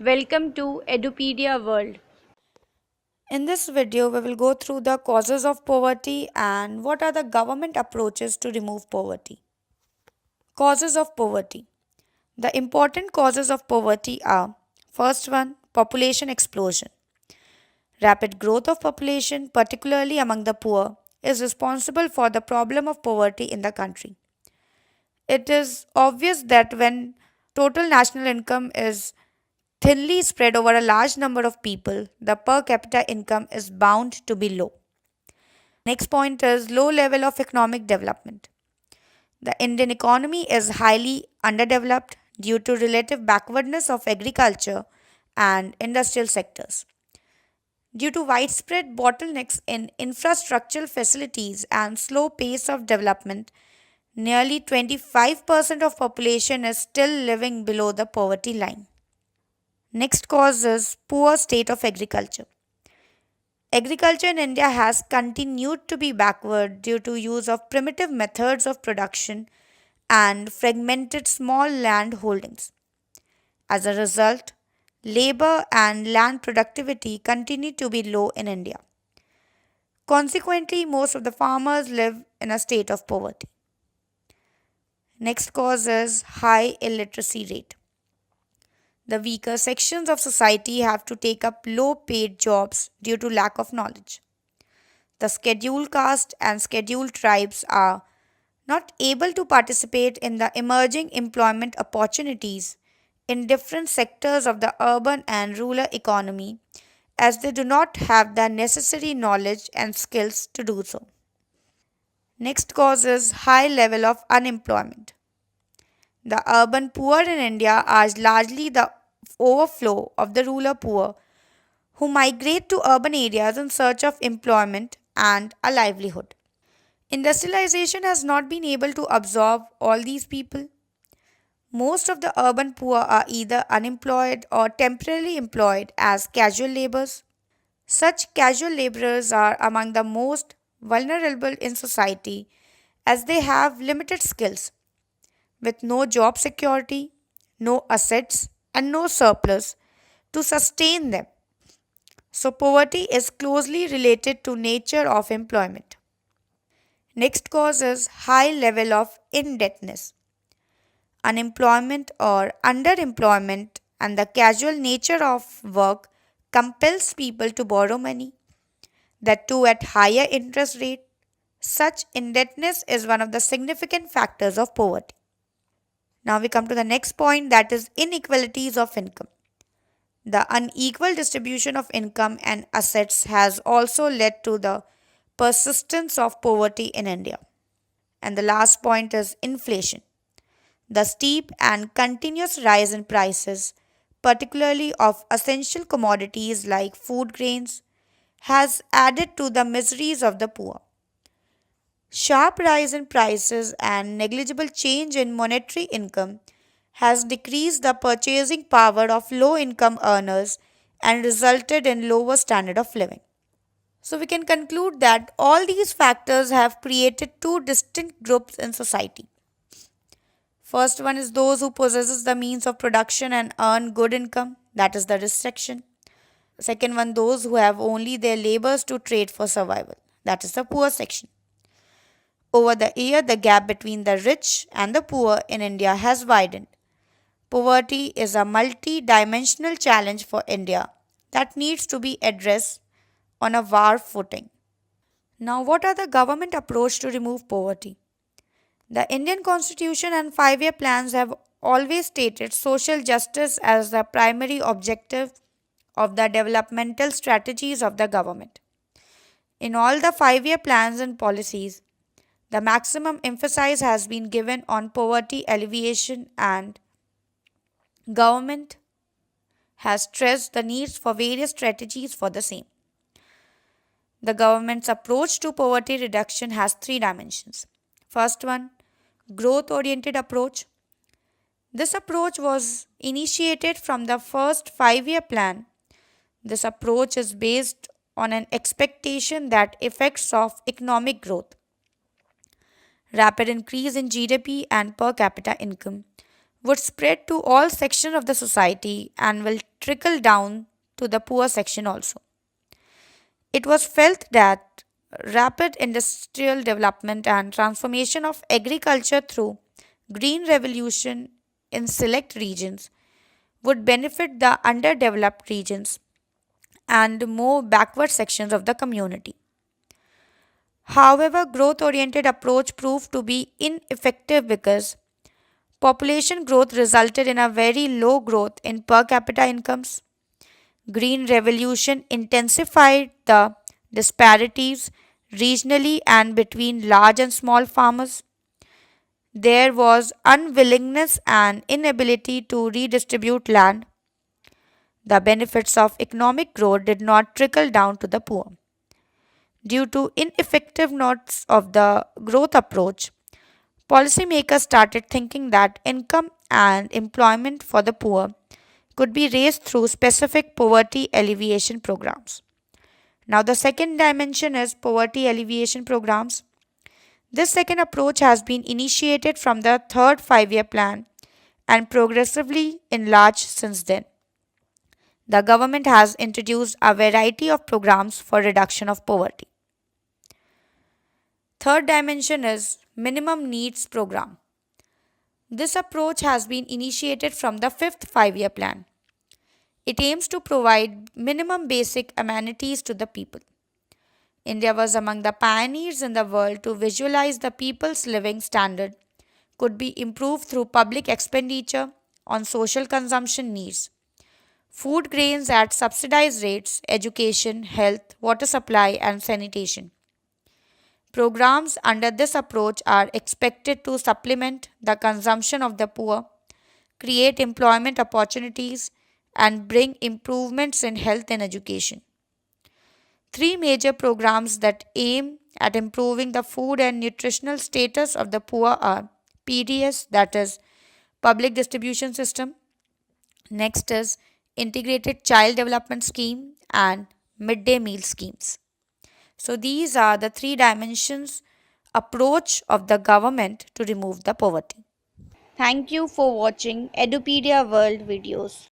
Welcome to Edupedia World. In this video, we will go through the causes of poverty and what are the government approaches to remove poverty. Causes of poverty. The important causes of poverty are: first one, population explosion. Rapid growth of population, particularly among the poor, is responsible for the problem of poverty in the country. It is obvious that when total national income is thinly spread over a large number of people, the per capita income is bound to be low. Next point is low level of economic development. The Indian economy is highly underdeveloped due to relative backwardness of agriculture and industrial sectors. Due to widespread bottlenecks in infrastructural facilities and slow pace of development, nearly 25% of population is still living below the poverty line. Next cause is poor state of agriculture. Agriculture in India has continued to be backward due to use of primitive methods of production and fragmented small land holdings. As a result, labor and land productivity continue to be low in India. Consequently, most of the farmers live in a state of poverty. Next cause is high illiteracy rate. The weaker sections of society have to take up low paid jobs due to lack of knowledge. The scheduled caste and scheduled tribes are not able to participate in the emerging employment opportunities in different sectors of the urban and rural economy as they do not have the necessary knowledge and skills to do so. Next cause is high level of unemployment. The urban poor in India are largely the overflow of the rural poor who migrate to urban areas in search of employment and a livelihood. Industrialization has not been able to absorb all these people. Most of the urban poor are either unemployed or temporarily employed as casual laborers. Such casual laborers are among the most vulnerable in society as they have limited skills, with no job security, no assets, and no surplus to sustain them. So, poverty is closely related to nature of employment. Next cause is high level of indebtedness. Unemployment or underemployment and the casual nature of work compels people to borrow money, that too at higher interest rate. Such indebtedness is one of the significant factors of poverty. Now we come to the next point, that is inequalities of income. The unequal distribution of income and assets has also led to the persistence of poverty in India. And the last point is inflation. The steep and continuous rise in prices, particularly of essential commodities like food grains, has added to the miseries of the poor. Sharp rise in prices and negligible change in monetary income has decreased the purchasing power of low income earners and resulted in lower standard of living. So we can conclude that all these factors have created two distinct groups in society. First one is those who possesses the means of production and earn good income, that is the rich section. Second one, those who have only their labors to trade for survival, that is the poor section. Over the year, the gap between the rich and the poor in India has widened. Poverty is a multi-dimensional challenge for India that needs to be addressed on a war footing. Now, what are the government approach to remove poverty? The Indian Constitution and 5-year plans have always stated social justice as the primary objective of the developmental strategies of the government. In all the 5-year plans and policies, the maximum emphasis has been given on poverty alleviation, and government has stressed the needs for various strategies for the same. The government's approach to poverty reduction has three dimensions. First one, growth oriented approach. This approach was initiated from the first 5-year plan. This approach is based on an expectation that effects of economic growth, rapid increase in GDP and per capita income, would spread to all sections of the society and will trickle down to the poor section also. It was felt that rapid industrial development and transformation of agriculture through green revolution in select regions would benefit the underdeveloped regions and more backward sections of the community. However, growth oriented approach proved to be ineffective because population growth resulted in a very low growth in per capita incomes. Green revolution intensified the disparities regionally and between large and small farmers. There was unwillingness and inability to redistribute land. The benefits of economic growth did not trickle down to the poor. Due to ineffectiveness of the growth approach, policymakers started thinking that income and employment for the poor could be raised through specific poverty alleviation programs. Now, the second dimension is poverty alleviation programs. This second approach has been initiated from the third 5 year plan and progressively enlarged since then. The government has introduced a variety of programs for reduction of poverty. Third dimension is minimum needs program. This approach has been initiated from the fifth 5 year plan. It aims to provide minimum basic amenities to the people. India was among the pioneers in the world to visualize the people's living standard could be improved through public expenditure on social consumption needs. Food grains at subsidized rates, education, health, water supply, and sanitation. Programs under this approach are expected to supplement the consumption of the poor, create employment opportunities, and bring improvements in health and education. Three major programs that aim at improving the food and nutritional status of the poor are PDS, that is Public Distribution System. Next is Integrated Child Development Scheme and Midday Meal Schemes. So these are the three dimensions approach of the government to remove the poverty. Thank you for watching Edupedia World videos.